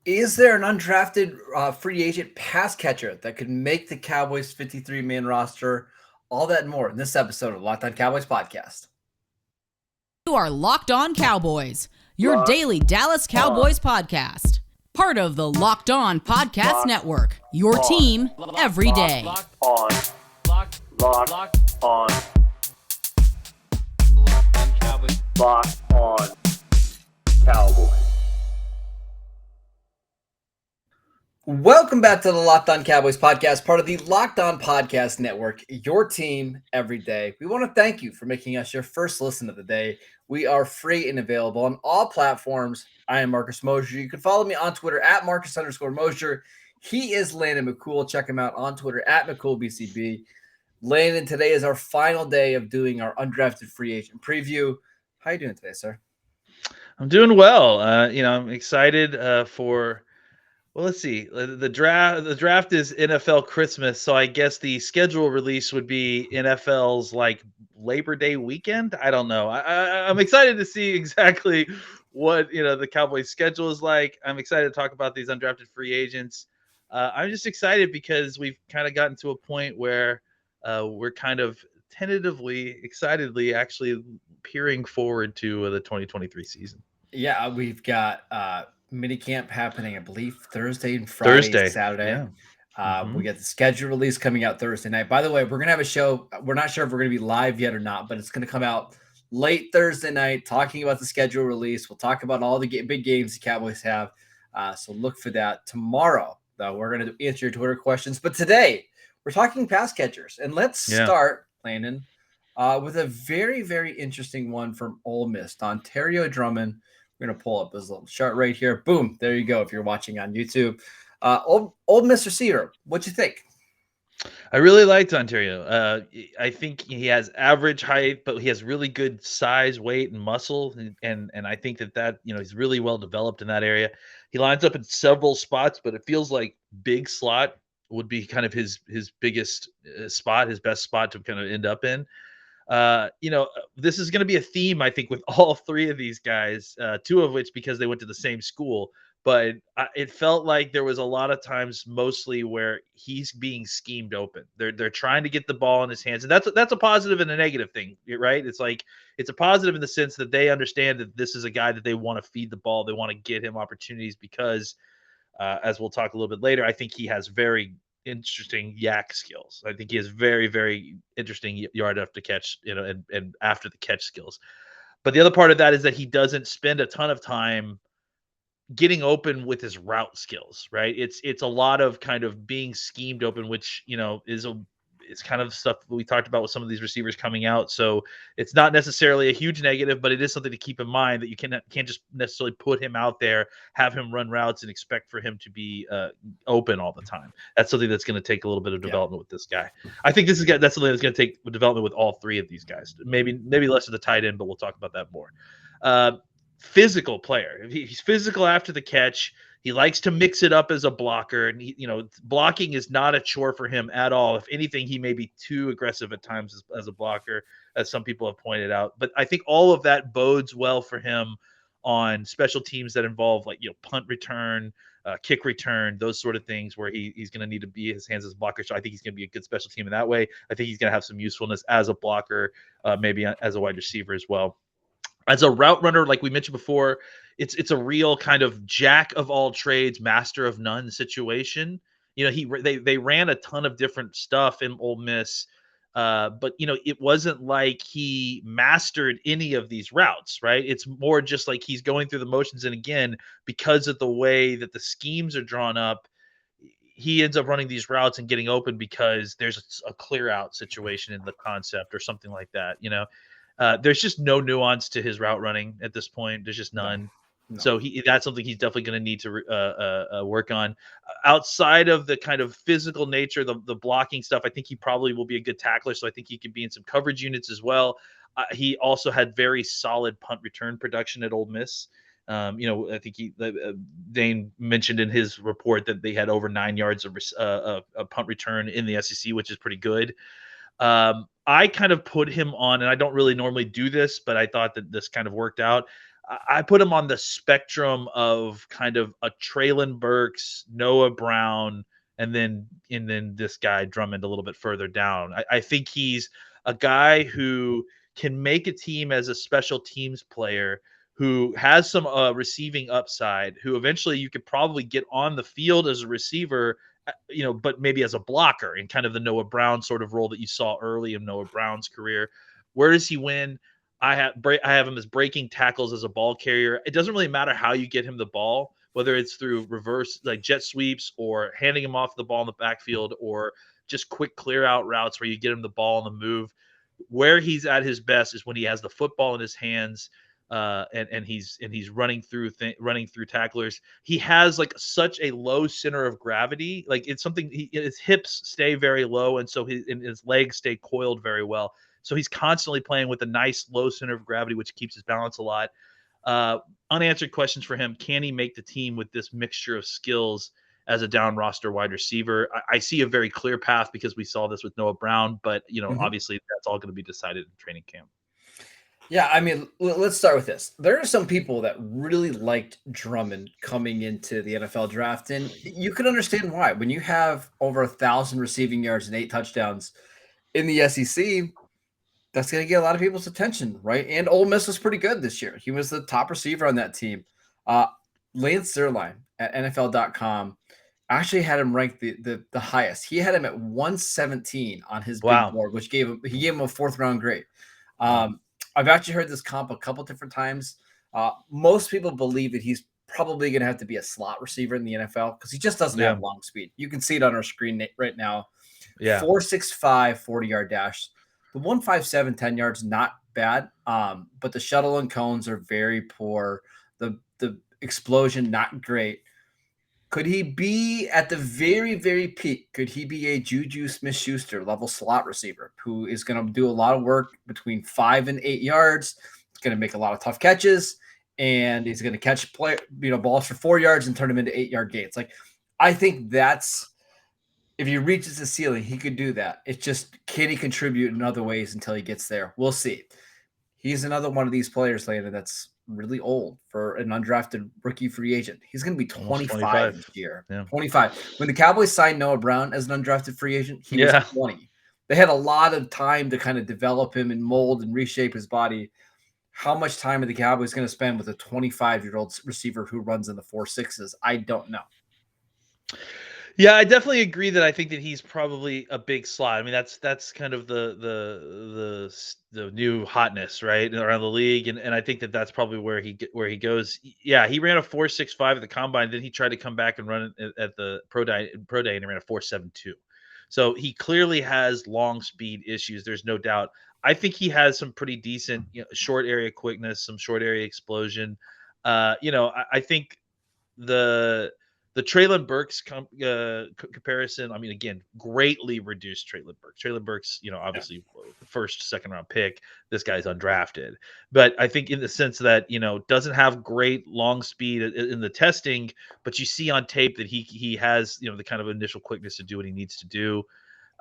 Is there an undrafted free agent pass catcher that could make the Cowboys 53-man roster? All that and more in this episode of Locked On Cowboys podcast. You are Locked On Cowboys, your Locked daily Dallas Cowboys podcast. Part of the Locked On Podcast Network, your team every day. Locked on Cowboys. Locked on Cowboys. Welcome back to the Locked On Cowboys podcast, part of the Locked On Podcast Network, your team every day. We want to thank you for making us your first listen of the day. We are free and available on all platforms. I am Marcus Mosher. You can follow me on Twitter at Marcus_Mosher. He is Landon McCool. Check him out on Twitter at McCoolBCB. Landon, today is our final day of doing our undrafted free agent preview. How are you doing today, sir? I'm doing well. I'm excited for. Well, let's see. The draft is NFL Christmas, so I guess the schedule release would be NFL's like Labor Day weekend. I don't know. I'm excited to see exactly what the Cowboys' schedule is like. I'm excited to talk about these undrafted free agents. I'm just excited because we've kind of gotten to a point where we're kind of tentatively, excitedly, actually peering forward to the 2023 season. Yeah, we've got mini camp happening, I believe, Thursday and Friday, Saturday. Yeah. We got the schedule release coming out Thursday night. By the way, we're going to have a show. We're not sure if we're going to be live yet or not, but it's going to come out late Thursday night talking about the schedule release. We'll talk about all the big games the Cowboys have. So look for that tomorrow, though. We're going to answer your Twitter questions. But today, we're talking pass catchers. And let's start, Landon, with a very, very interesting one from Ole Miss, Dontario Drummond. We're going to pull up his little chart right here. Boom. There you go if you're watching on YouTube. Old Miss receiver, what'd you think? I really liked Ontario. I think he has average height, but he has really good size, weight, and muscle. And I think that he's really well developed in that area. He lines up in several spots, but it feels like big slot would be kind of his biggest spot, his best spot to kind of end up in. This is going to be a theme, I think, with all three of these guys, two of which because they went to the same school. But it felt like there was a lot of times mostly where he's being schemed open. They're trying to get the ball in his hands. And that's a positive and a negative thing, right? It's like it's a positive in the sense that they understand that this is a guy that they want to feed the ball. They want to get him opportunities because, as we'll talk a little bit later, I think he has very interesting yak skills. I think he has very, very interesting yard after catch, and after the catch skills. But the other part of that is that he doesn't spend a ton of time getting open with his route skills, right? It's a lot of kind of being schemed open, which is kind of stuff we talked about with some of these receivers coming out. So it's not necessarily a huge negative, but it is something to keep in mind that you can't just necessarily put him out there, have him run routes, and expect for him to be open all the time. That's something that's going to take a little bit of development with this guy. I think that's something that's going to take development with all three of these guys. Maybe less of the tight end, but we'll talk about that more. Physical player. He's physical after the catch. He likes to mix it up as a blocker, and blocking is not a chore for him at all. If anything, he may be too aggressive at times as a blocker, as some people have pointed out. But I think all of that bodes well for him on special teams that involve punt return, kick return, those sort of things where he's going to need to be his hands as a blocker. So I think he's going to be a good special team in that way. I think he's going to have some usefulness as a blocker, maybe as a wide receiver as well. As a route runner, like we mentioned before, it's a real kind of jack of all trades, master of none situation. They ran a ton of different stuff in Ole Miss, but it wasn't like he mastered any of these routes, right? It's more just like he's going through the motions, and again, because of the way that the schemes are drawn up, he ends up running these routes and getting open because there's a clear out situation in the concept or something like that, there's just no nuance to his route running at this point. There's just none. No. So that's something he's definitely going to need to work on. Outside of the kind of physical nature, the blocking stuff, I think he probably will be a good tackler. So I think he could be in some coverage units as well. He also had very solid punt return production at Ole Miss. I think Dane mentioned in his report that they had over 9 yards of punt return in the SEC, which is pretty good. I kind of put him on, and I don't really normally do this, but I thought that this kind of worked out. I put him on the spectrum of kind of a Treylon Burks, Noah Brown, and then this guy Drummond a little bit further down. I think he's a guy who can make a team as a special teams player, who has some receiving upside, who eventually you could probably get on the field as a receiver, but maybe as a blocker in kind of the Noah Brown sort of role that you saw early in Noah Brown's career. Where does he win? I have him as breaking tackles as a ball carrier. It doesn't really matter how you get him the ball, whether it's through reverse like jet sweeps or handing him off the ball in the backfield or just quick clear out routes where you get him the ball on the move. Where he's at his best is when he has the football in his hands, and he's running through tacklers. He has like such a low center of gravity. Like it's something his hips stay very low, and so his legs stay coiled very well. So he's constantly playing with a nice low center of gravity, which keeps his balance a lot. Unanswered questions for him. Can he make the team with this mixture of skills as a down roster wide receiver? I see a very clear path because we saw this with Noah Brown, but obviously that's all going to be decided in training camp. Yeah, I mean, let's start with this. There are some people that really liked Drummond coming into the NFL draft, and you can understand why. When you have over 1,000 receiving yards and 8 touchdowns in the SEC, that's going to get a lot of people's attention, right? And Ole Miss was pretty good this year. He was the top receiver on that team. Lance Zierlein at NFL.com actually had him ranked the highest. He had him at 117 on his big board, which gave him a 4th round grade. I've actually heard this comp a couple different times. Most people believe that he's probably going to have to be a slot receiver in the NFL because he just doesn't have long speed. You can see it on our screen right now. 4.65 40-yard dash. The 1.57 10 yards, not bad, but the shuttle and cones are very poor. The explosion, not great. Could he be at the very, very peak? Could he be a JuJu Smith-Schuster level slot receiver who is going to do a lot of work between 5 and 8 yards? He's going to make a lot of tough catches, and he's going to catch balls for 4 yards and turn them into 8-yard gains. Like, I think that's, if he reaches the ceiling, he could do that. It's just, can he contribute in other ways until he gets there? We'll see. He's another one of these players, Landon, that's really old for an undrafted rookie free agent. He's going to be 25 this year. Yeah. 25. When the Cowboys signed Noah Brown as an undrafted free agent, he was 20. They had a lot of time to kind of develop him and mold and reshape his body. How much time are the Cowboys going to spend with a 25-year-old receiver who runs in the 4.6s? I don't know. Yeah, I definitely agree that I think that he's probably a big slot. I mean, that's kind of the new hotness, right, around the league, and I think that that's probably where he goes. Yeah, he ran a 4.65 at the combine. Then he tried to come back and run it at the pro day, and he ran a 4.72. So he clearly has long speed issues. There's no doubt. I think he has some pretty decent short area quickness, some short area explosion. I think the Treylon Burks comparison, I mean, again, greatly reduced Treylon Burks. Treylon Burks, obviously first, 2nd round pick. This guy's undrafted. But I think in the sense that, doesn't have great long speed in the testing, but you see on tape that he has, the kind of initial quickness to do what he needs to do.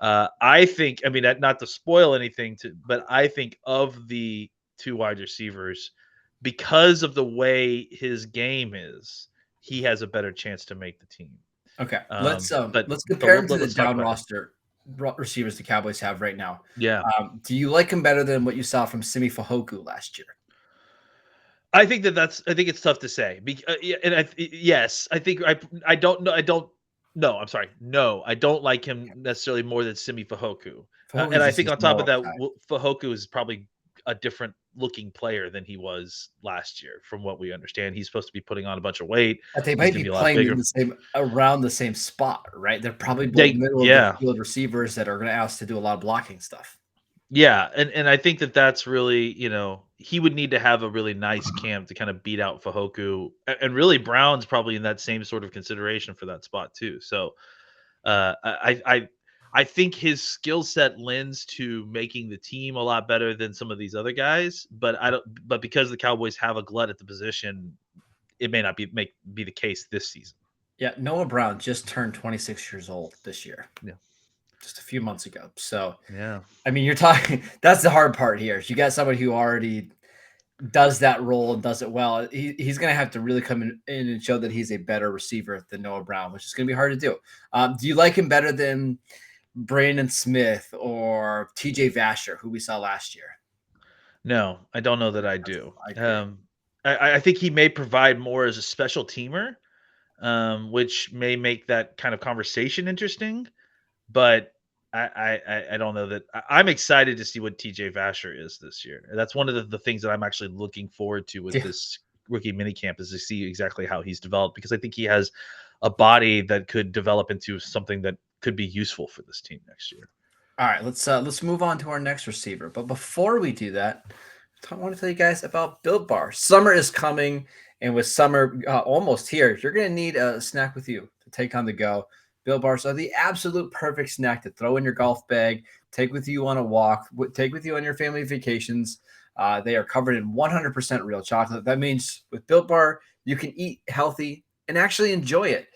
I think, I mean, not to spoil anything, but I think of the 2 wide receivers, because of the way his game is, he has a better chance to make the team. Okay, let's compare him to the down roster receivers the Cowboys have right now. Yeah. Do you like him better than what you saw from Simi Fehoko last year? I think it's tough to say. Yes, I think I don't know. No, I'm sorry. No, I don't like him necessarily more than Simi Fehoko. And I think on top of that, Fehoko is probably a different looking player than he was last year, from what we understand. He's supposed to be putting on a bunch of weight. But they might be playing around the same spot, right? They're probably both middle of the field receivers that are going to ask to do a lot of blocking stuff. Yeah, and I think that's really, he would need to have a really nice camp to kind of beat out Fehoko, and really Brown's probably in that same sort of consideration for that spot too. So I think his skill set lends to making the team a lot better than some of these other guys, but because the Cowboys have a glut at the position, it may not be the case this season. Yeah, Noah Brown just turned 26 years old this year. Yeah. Just a few months ago. So, yeah. I mean, you're talking, that's the hard part here. You got somebody who already does that role and does it well, he's going to have to really come in and show that he's a better receiver than Noah Brown, which is going to be hard to do. Do you like him better than Brandon Smith or TJ Vasher, who we saw last year? No, I don't know that I do. I think he may provide more as a special teamer, which may make that kind of conversation interesting. But I don't know that I'm excited to see what TJ Vasher is this year. That's one of the things that I'm actually looking forward to with this rookie minicamp is to see exactly how he's developed, because I think he has a body that could develop into something that could be useful for this team next year. All right, let's move on to our next receiver. But before we do that, I want to tell you guys about Built Bar. Summer is coming, and with summer almost here, you're going to need a snack with you to take on the go. Built Bars are the absolute perfect snack to throw in your golf bag, take with you on a walk, take with you on your family vacations. They are covered in 100% real chocolate. That means with Built Bar, you can eat healthy and actually enjoy it.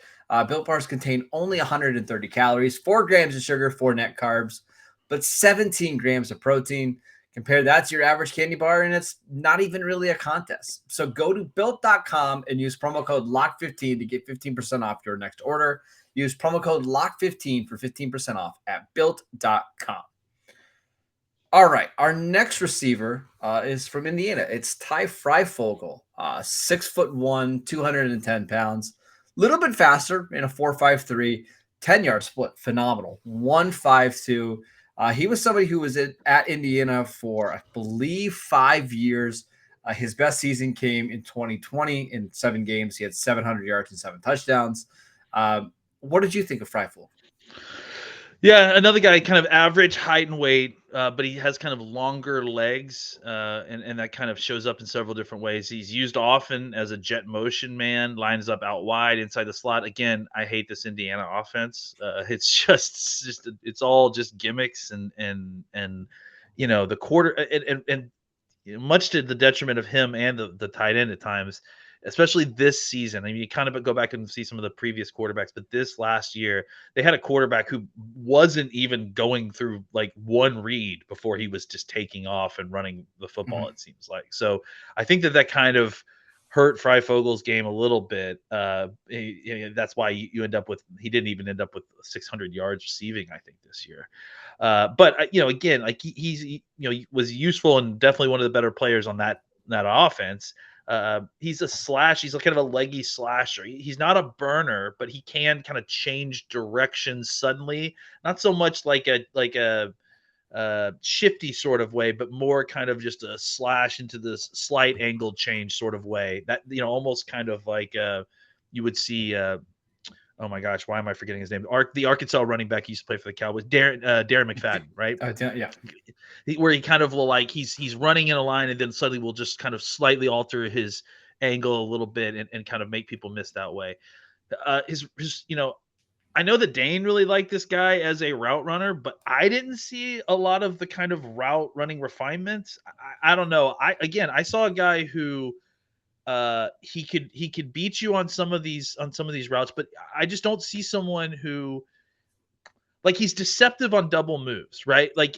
Built Bars contain only 130 calories, 4 grams of sugar, 4 net carbs, but 17 grams of protein. Compare that to your average candy bar, and it's not even really a contest. So go to Built.com and use promo code LOCK15 to get 15% off your next order. Use promo code LOCK15 for 15% off at Built.com. All right, our next receiver is from Indiana. It's Ty Fryfogle, 6'1", 210 pounds. A little bit faster in a 4.53, 10-yard split. Phenomenal. 1.52. He was somebody who was at Indiana for, I believe, 5 years. His best season came in 2020. In 7 games, he had 700 yards and 7 touchdowns. What did you think of Fryfogle? Yeah, another guy, kind of average height and weight, but he has kind of longer legs, and that kind of shows up in several different ways. He's used often as a jet motion man, lines up out wide inside the slot. Again, I hate this Indiana offense. It's all just gimmicks and the quarter and much to the detriment of him and the tight end at times. Especially this season. I mean, you kind of go back and see some of the previous quarterbacks, but this last year, they had a quarterback who wasn't even going through like one read before he was just taking off and running the football, it seems like. So I think that kind of hurt Fryfogle's game a little bit. That's why you end up with, he didn't even end up with 600 yards receiving, I think, this year. But again, like he was useful and definitely one of the better players on that offense. He's a slash. He's kind of a leggy slasher. He's not a burner, but he can kind of change direction suddenly. Not so much like a shifty sort of way, but more kind of just a slash into this slight angle change sort of way. That almost kind of like you would see. Oh my gosh, why am I forgetting his name? The Arkansas running back he used to play for the Cowboys, Darren McFadden, right? Yeah. Where he kind of will he's running in a line and then suddenly will just kind of slightly alter his angle a little bit and kind of make people miss that way. I know that Dane really liked this guy as a route runner, but I didn't see a lot of the kind of route running refinements. I don't know. I saw a guy who he could beat you on some of these routes, but I just don't see someone who he's deceptive on double moves, right? Like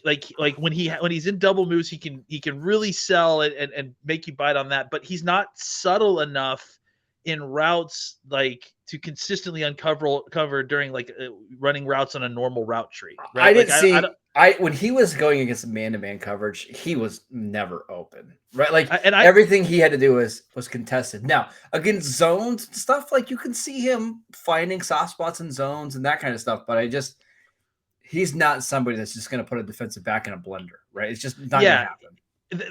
when he's in double moves, he can really sell it and make you bite on that, but he's not subtle enough in routes to consistently cover during running routes on a normal route tree. Right? I didn't see. When he was going against man-to-man coverage, he was never open, right? Everything he had to do was contested. Now against zones stuff, you can see him finding soft spots in zones and that kind of stuff. But he's not somebody that's just going to put a defensive back in a blender, right? It's just not going to happen.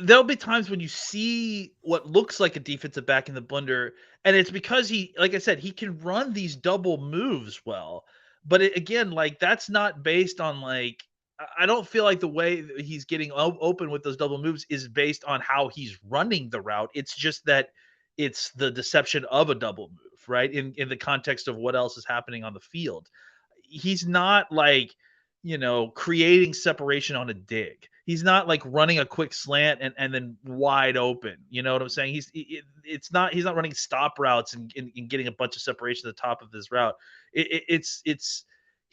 There'll be times when you see what looks like a defensive back in the blender, and it's because he, like I said, he can run these double moves well. But that's not based on I don't feel like the way that he's getting open with those double moves is based on how he's running the route. It's just that it's the deception of a double move, right? In the context of what else is happening on the field. He's not creating separation on a dig. He's not running a quick slant and then wide open. You know what I'm saying? He's not running stop routes and getting a bunch of separation at the top of his route.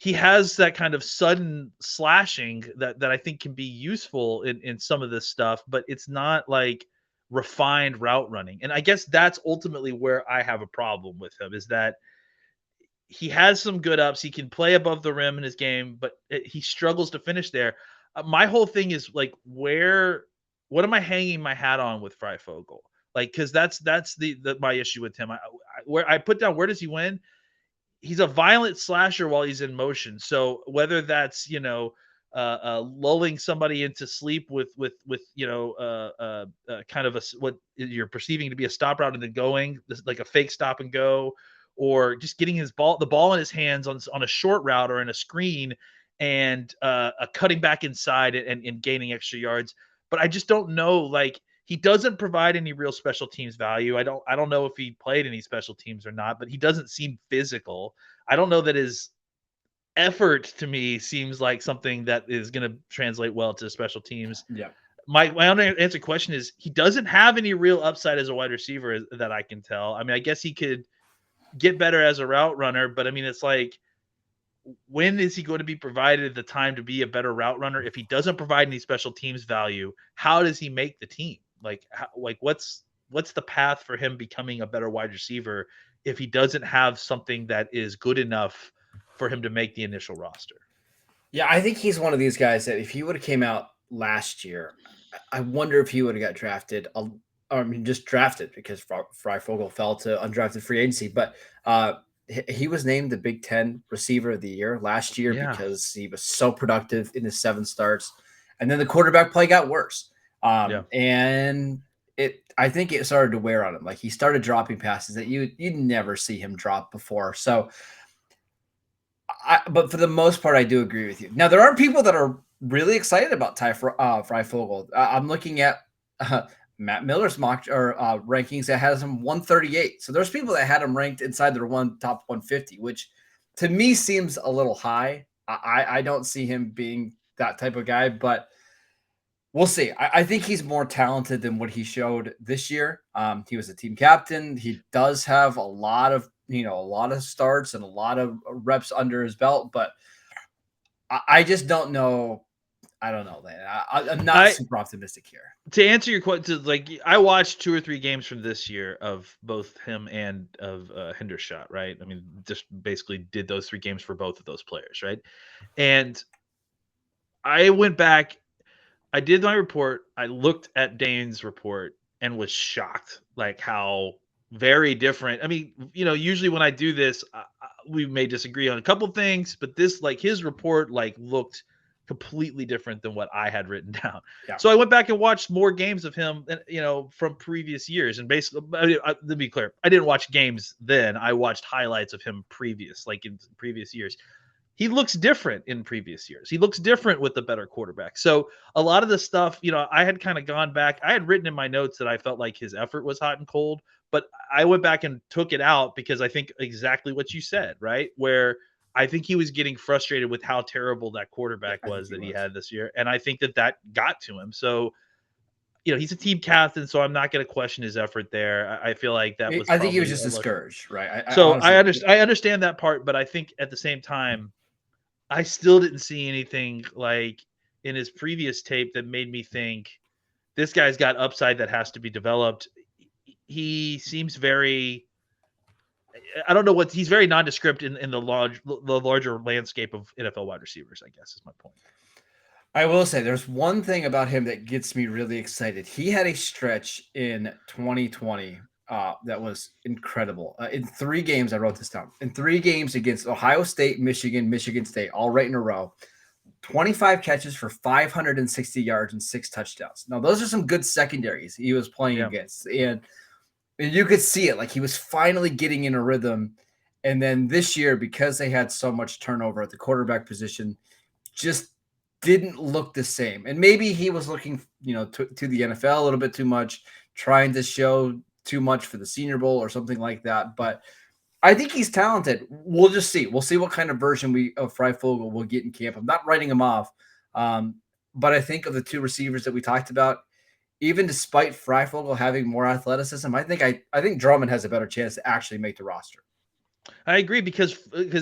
He has that kind of sudden slashing that I think can be useful in some of this stuff, but it's not refined route running. And I guess that's ultimately where I have a problem with him, is that he has some good ups. He can play above the rim in his game, but he struggles to finish there. My whole thing is like, what am I hanging my hat on with Fryfogle? Like, because that's the my issue with him. Where I put down, where does he win? He's a violent slasher while he's in motion. So whether that's lulling somebody into sleep with kind of what you're perceiving to be a stop route and then going like a fake stop and go, or just getting the ball in his hands on a short route or in a screen and cutting back inside and gaining extra yards. But I just don't know, like, he doesn't provide any real special teams value. I don't know if he played any special teams or not, but he doesn't seem physical. I don't know that his effort to me seems like something that is going to translate well to special teams. Yeah. My unanswered question is, he doesn't have any real upside as a wide receiver that I can tell. I mean, I guess he could get better as a route runner, but I mean, it's like, when is he going to be provided the time to be a better route runner? If he doesn't provide any special teams value, how does he make the team? Like, what's the path for him becoming a better wide receiver if he doesn't have something that is good enough for him to make the initial roster? Yeah, I think he's one of these guys that if he would have came out last year, I wonder if he would have got drafted. I mean, just drafted, because Fryfogle fell to undrafted free agency. But he was named the Big Ten Receiver of the Year last year because he was so productive in his 7 starts. And then the quarterback play got worse. And I think it started to wear on him. Like, he started dropping passes that you'd never see him drop before. So, but for the most part, I do agree with you. Now, there are people that are really excited about Ty Fryfogle. I'm looking at Matt Miller's mock rankings that has him 138. So there's people that had him ranked inside their top 150, which to me seems a little high. I don't see him being that type of guy, but we'll see. I think he's more talented than what he showed this year. He was a team captain. He does have a lot of starts and a lot of reps under his belt, but I just don't know. I don't know, Landon. I'm not super optimistic here. To answer your question, like, I watched 2 or 3 games from this year of both him and of Hendershot, right? I mean, just basically did those 3 games for both of those players, right? And I went back, I did my report, I looked at Dane's report and was shocked, like, how very different. I mean, usually when I do this, we may disagree on a couple things, but this, like, his report, like, looked completely different than what I had written down. Yeah. So I went back and watched more games of him, from previous years. And basically, to be clear, I didn't watch games then. I watched highlights of him in previous years. He looks different in previous years. He looks different with the better quarterback. So a lot of the stuff, I had kind of gone back. I had written in my notes that I felt like his effort was hot and cold, but I went back and took it out because I think exactly what you said, right? Where I think he was getting frustrated with how terrible that quarterback was that he had this year. And I think that got to him. So, he's a team captain, so I'm not going to question his effort there. I feel like that was, I think he was just discouraged, right? I understand that part, but I think at the same time, I still didn't see anything like in his previous tape that made me think this guy's got upside that has to be developed. He seems very, I don't know he's very nondescript in the larger landscape of NFL wide receivers, I guess is my point. I will say there's one thing about him that gets me really excited. He had a stretch in 2020 that was incredible. In 3 games, I wrote this down. In 3 games against Ohio State, Michigan State, all right in a row, 25 catches for 560 yards and 6 touchdowns. Now, those are some good secondaries he was playing against. And you could see it. Like, he was finally getting in a rhythm. And then this year, because they had so much turnover at the quarterback position, just didn't look the same. And maybe he was looking, to the NFL a little bit too much, trying to show too much for the Senior Bowl or something like that. But I think he's talented. We'll just see. We'll see what kind of version of Fryfogle we'll get in camp. I'm not writing him off. But I think of the 2 receivers that we talked about, even despite Fryfogle having more athleticism, I think Drummond has a better chance to actually make the roster. I agree because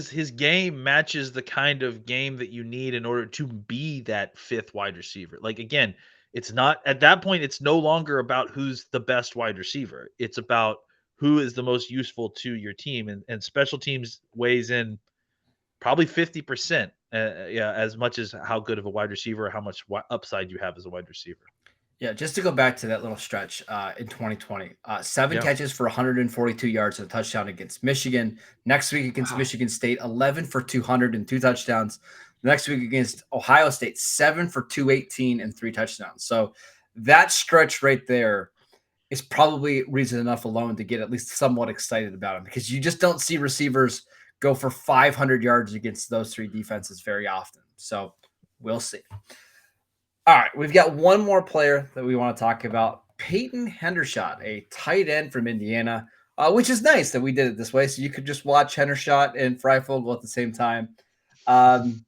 his game matches the kind of game that you need in order to be that 5th wide receiver. Like, again, It's not at that point. It's no longer about who's the best wide receiver. It's about who is the most useful to your team, and special teams weighs in probably 50%. Yeah, as much as how good of a wide receiver, or how much upside you have as a wide receiver. Yeah, just to go back to that little stretch in 2020, 7 catches for 142 yards and a touchdown against Michigan. Next week against Michigan State, 11 for 200 and 2 touchdowns. The next week against Ohio State, 7 for 218 and 3 touchdowns. So that stretch right there is probably reason enough alone to get at least somewhat excited about him, because you just don't see receivers go for 500 yards against those 3 defenses very often. So we'll see. All right, we've got one more player that we want to talk about, Peyton Hendershot, a tight end from Indiana, which is nice that we did it this way, so you could just watch Hendershot and Fryfogle at the same time. I'm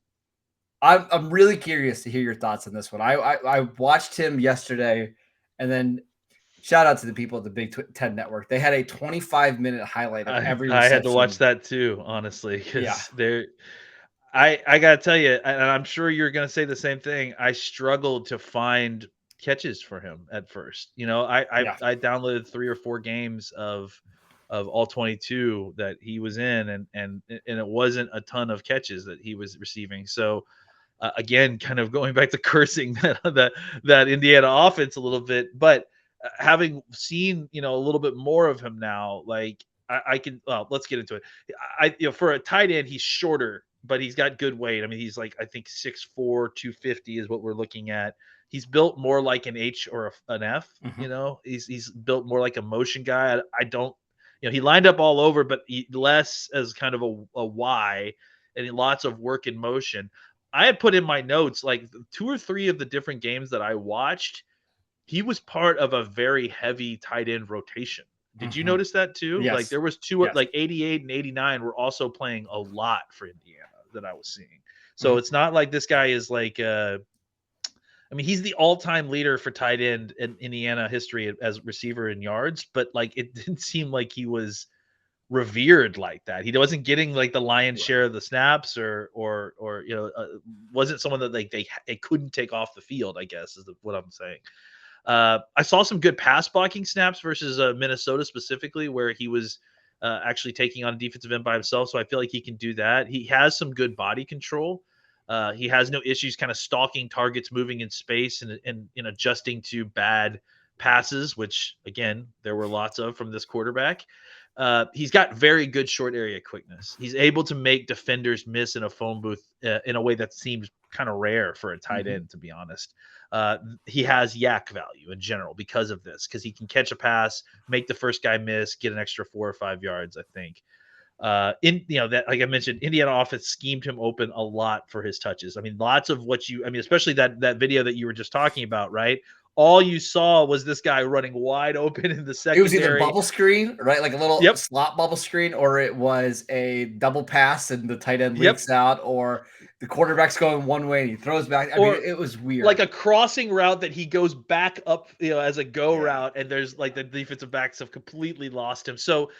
really curious to hear your thoughts on this one. I watched him yesterday, and then shout out to the people at the Big Ten Network. They had a 25-minute highlight of every reception. I had to watch that too, honestly, because they're. I gotta tell you, and I'm sure you're gonna say the same thing. I struggled to find catches for him at first. I downloaded 3 or 4 games of all 22 that he was in, and it wasn't a ton of catches that he was receiving. So again, kind of going back to cursing that Indiana offense a little bit, but having seen a little bit more of him now, like I can. Well, let's get into it. For a tight end, he's shorter, but he's got good weight. I mean, he's like, I think 6'4", 250 is what we're looking at. He's built more like an H or an F. Mm-hmm. He's built more like a motion guy. I don't. He lined up all over, but less as kind of a Y, and lots of work in motion. I had put in my notes like 2 or 3 of the different games that I watched. He was part of a very heavy tight end rotation. Did you notice that too? Yes. Like there was 2, like 88 and 89 were also playing a lot for Indiana that I was seeing. So it's not like this guy is like, I mean, he's the all-time leader for tight end in Indiana history as receiver in yards, but like it didn't seem like he was revered like that. He wasn't getting like the lion's share of the snaps, or wasn't someone that like they couldn't take off the field, I guess is what I'm saying. I saw some good pass blocking snaps versus Minnesota specifically, where he was actually taking on a defensive end by himself. So I feel like he can do that. He has some good body control. He has no issues kind of stalking targets, moving in space, and adjusting to bad passes, which again, there were lots of from this quarterback. He's got very good short area quickness. He's able to make defenders miss in a phone booth in a way that seems kind of rare for a tight end, to be honest. He has yak value in general because of this, because he can catch a pass, make the first guy miss, get an extra 4 or 5 yards, I think. That, like I mentioned, Indiana offense schemed him open a lot for his touches. I mean, lots of especially that video that you were just talking about, right? All you saw was this guy running wide open in the secondary. It was either bubble screen, right? Like a little slot bubble screen, or it was a double pass and the tight end leaks out, or the quarterback's going one way and he throws back. I mean, it was weird. Like a crossing route that he goes back up, as a go route, and there's like the defensive backs have completely lost him. So,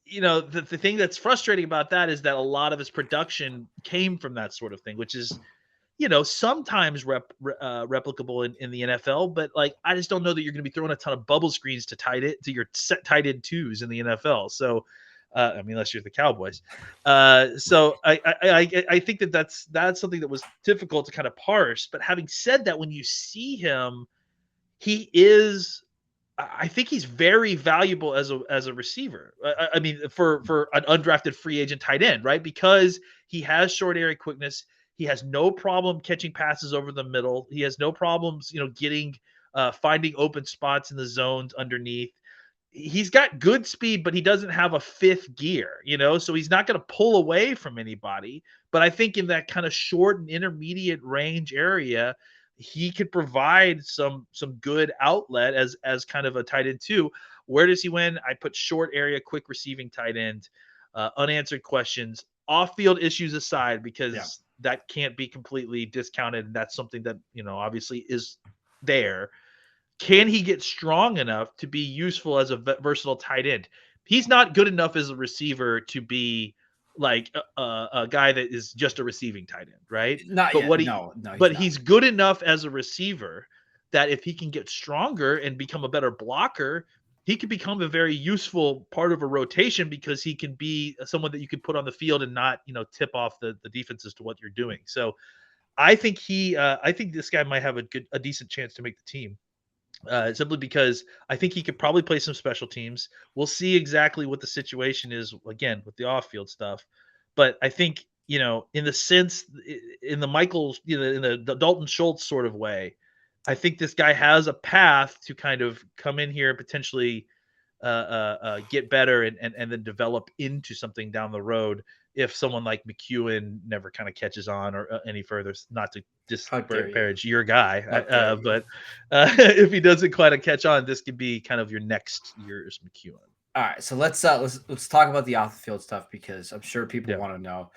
the thing that's frustrating about that is that a lot of his production came from that sort of thing, which is, sometimes replicable in the NFL, but like I just don't know that you're going to be throwing a ton of bubble screens to your set tight end twos in the NFL. So, I mean, unless you're the Cowboys. So I think that's something that was difficult to kind of parse. But having said that, when you see him, I think he's very valuable as a receiver. I mean, for an undrafted free agent tight end, right? Because he has short area quickness. He has no problem catching passes over the middle. He has no problems, finding open spots in the zones underneath. He's got good speed, but he doesn't have a 5th gear, so he's not going to pull away from anybody. But I think in that kind of short and intermediate range area, he could provide some good outlet as kind of a tight end too. Where does he win? I put short area, quick receiving tight end, unanswered questions, off-field issues aside, because that can't be completely discounted. And that's something that, obviously is there. Can he get strong enough to be useful as a versatile tight end? He's not good enough as a receiver to be like a guy that is just a receiving tight end, right? Not but yet. what no, but he's good enough as a receiver that if he can get stronger and become a better blocker, he could become a very useful part of a rotation because he can be someone that you could put on the field and not, tip off the defense as to what you're doing. So I think I think this guy might have a decent chance to make the team. Simply because I think he could probably play some special teams. We'll see exactly what the situation is again with the off-field stuff, but I think in the sense, in the Michael, in the Dalton Schultz sort of way, I think this guy has a path to kind of come in here and potentially get better and then develop into something down the road if someone like McKeon never kind of catches on or any further. Not to disparage your guy, but if he doesn't quite catch on, this could be kind of your next year's McKeon. All right, so let's talk about the off the field stuff because I'm sure people want to know.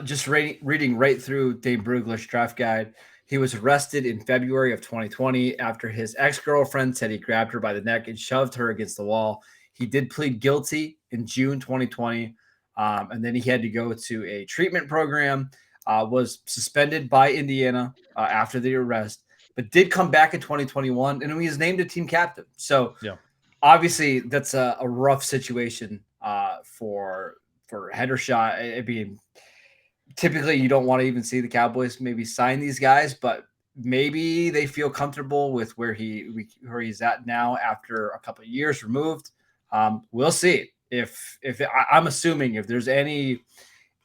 Just reading right through Dane Brugler's draft guide. He was arrested in February of 2020 after his ex-girlfriend said he grabbed her by the neck and shoved her against the wall. He did plead guilty in June 2020, and then he had to go to a treatment program, was suspended by Indiana after the arrest, but did come back in 2021, and he was named a team captain. So obviously that's a rough situation for Hendershot. I mean, typically you don't want to even see the Cowboys maybe sign these guys, but maybe they feel comfortable with where he's at now after a couple of years removed. We'll see if I'm assuming if there's any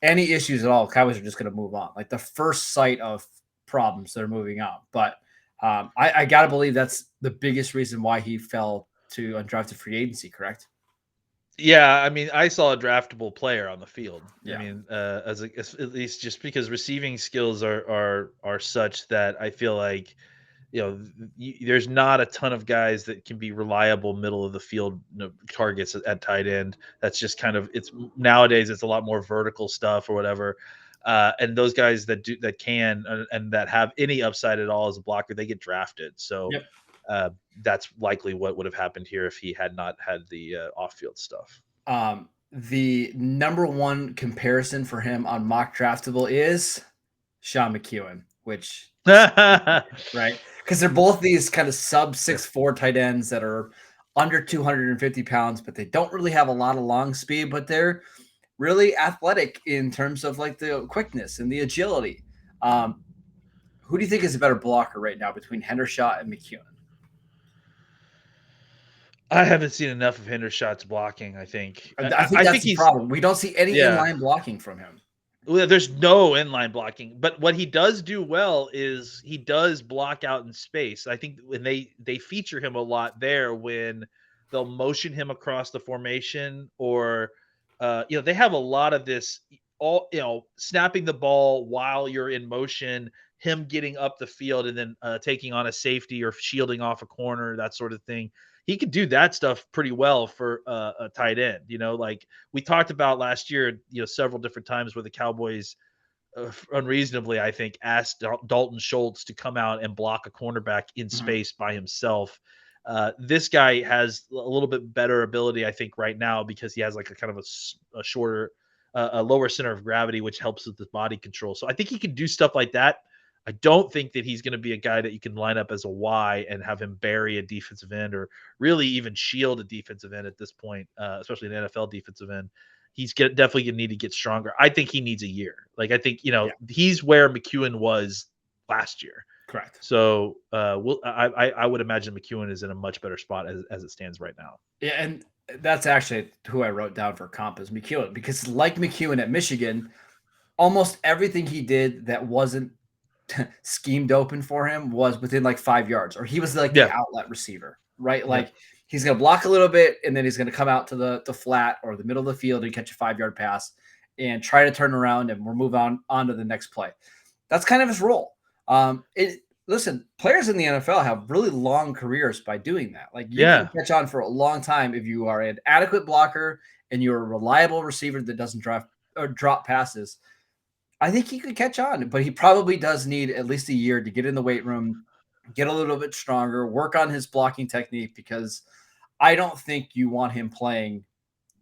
issues at all, Cowboys are just going to move on. Like the first sight of problems, they're moving on. But I got to believe that's the biggest reason why he fell to undrafted free agency, correct? Yeah, I mean, I saw a draftable player on the field. Yeah. I mean, as at least just because receiving skills are such that I feel like, there's not a ton of guys that can be reliable middle of the field targets at tight end. That's just kind of nowadays it's a lot more vertical stuff or whatever. And those guys that can and that have any upside at all as a blocker, they get drafted. So. Yep. That's likely what would have happened here if he had not had the off-field stuff. The number one comparison for him on Mock Draftable is Sean McKeon, which right, because they're both these kind of sub 6'4" tight ends that are under 250 pounds, but they don't really have a lot of long speed, but they're really athletic in terms of like the quickness and the agility. Who do you think is a better blocker right now between Hendershot and McKeon? I haven't seen enough of Hendershot's blocking, I think. I think that's the problem. We don't see any inline blocking from him. Well, there's no inline blocking, but what he does do well is he does block out in space. I think when they feature him a lot there when they'll motion him across the formation or they have a lot of this snapping the ball while you're in motion, him getting up the field and then taking on a safety or shielding off a corner, that sort of thing. He could do that stuff pretty well for a tight end. Like we talked about last year, several different times where the Cowboys unreasonably, I think, asked Dalton Schultz to come out and block a cornerback in space by himself. This guy has a little bit better ability, I think, right now because he has like a kind of a shorter, a lower center of gravity, which helps with his body control. So I think he can do stuff like that. I don't think that he's going to be a guy that you can line up as a Y and have him bury a defensive end or really even shield a defensive end at this point, especially an NFL defensive end. He's definitely going to need to get stronger. I think he needs a year. Like, I think, he's where McKeon was last year. Correct. So I would imagine McKeon is in a much better spot as it stands right now. Yeah, and that's actually who I wrote down for comp is McKeon because like McKeon at Michigan, almost everything he did that wasn't schemed open for him was within like 5 yards, or he was like the outlet receiver, right? Like he's going to block a little bit and then he's going to come out to the flat or the middle of the field and catch a 5-yard pass and try to turn around and we'll move on to the next play. That's kind of his role. Listen, players in the NFL have really long careers by doing that. Like you can catch on for a long time if you are an adequate blocker and you're a reliable receiver that doesn't drop passes. I think he could catch on, but he probably does need at least a year to get in the weight room, get a little bit stronger, work on his blocking technique, because I don't think you want him playing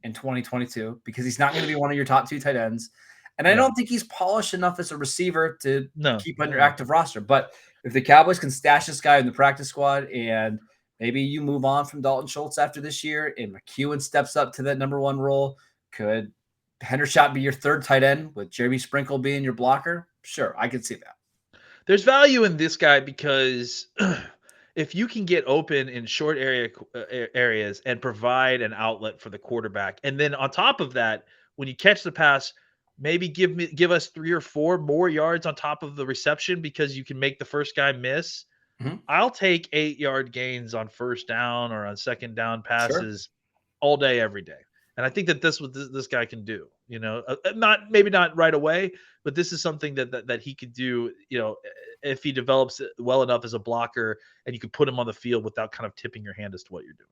in 2022 because he's not going to be one of your top 2 tight ends. And I don't think he's polished enough as a receiver to keep on your active roster. But if the Cowboys can stash this guy in the practice squad and maybe you move on from Dalton Schultz after this year and McKeon steps up to that number 1 role, could Hendershot be your third tight end with Jeremy Sprinkle being your blocker? Sure, I could see that. There's value in this guy because if you can get open in short areas and provide an outlet for the quarterback, and then on top of that, when you catch the pass, maybe give us 3 or 4 more yards on top of the reception because you can make the first guy miss. Mm-hmm. I'll take 8-yard gains on first down or on second down passes all day, every day. And I think that this guy can do, maybe not right away, but this is something that he could do, if he develops well enough as a blocker and you can put him on the field without kind of tipping your hand as to what you're doing.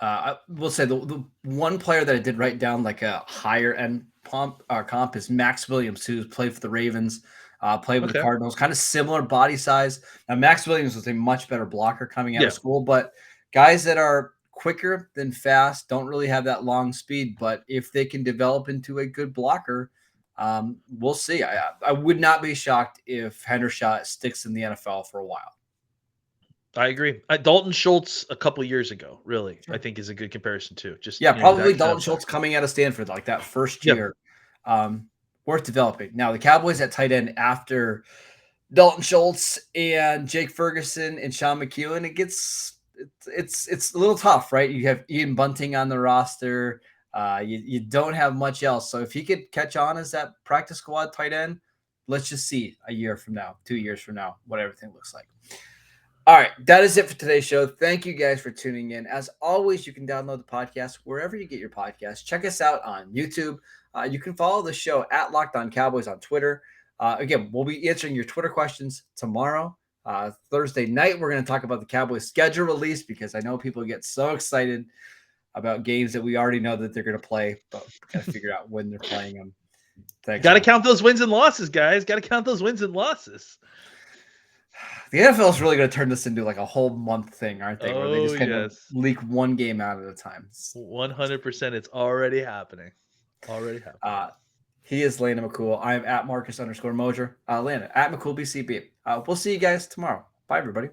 I will say the one player that I did write down like a higher end comp is Max Williams, who played for the Ravens, played with the Cardinals, kind of similar body size. Now, Max Williams was a much better blocker coming out of school, but guys that are quicker than fast don't really have that long speed. But if they can develop into a good blocker, we'll see. I would not be shocked if Hendershot sticks in the NFL for a while. I agree. Dalton Schultz a couple years ago, really, I think is a good comparison too. Probably Dalton Schultz coming out of Stanford, like that first year, worth developing. Now the Cowboys at tight end after Dalton Schultz and Jake Ferguson and Sean McKeon, it's a little tough, right? You have Ian Bunting on the roster. You don't have much else. So if he could catch on as that practice squad tight end, let's just see a year from now, 2 years from now, what everything looks like. All right, that is it for today's show. Thank you guys for tuning in. As always, you can download the podcast wherever you get your podcasts. Check us out on YouTube. You can follow the show at Locked On Cowboys on Twitter. Again, we'll be answering your Twitter questions tomorrow. Thursday night, we're going to talk about the Cowboys schedule release because I know people get so excited about games that we already know that they're going to play, but got to figure out when they're playing them. Got to count those wins and losses, guys. Got to count those wins and losses. The NFL is really going to turn this into like a whole month thing, aren't they? Where they just kind of leak one game out at a time. 100%. It's already happening. He is Landon McCool. I am at Marcus _Mosher. Landon at McCool BCB. We'll see you guys tomorrow. Bye, everybody.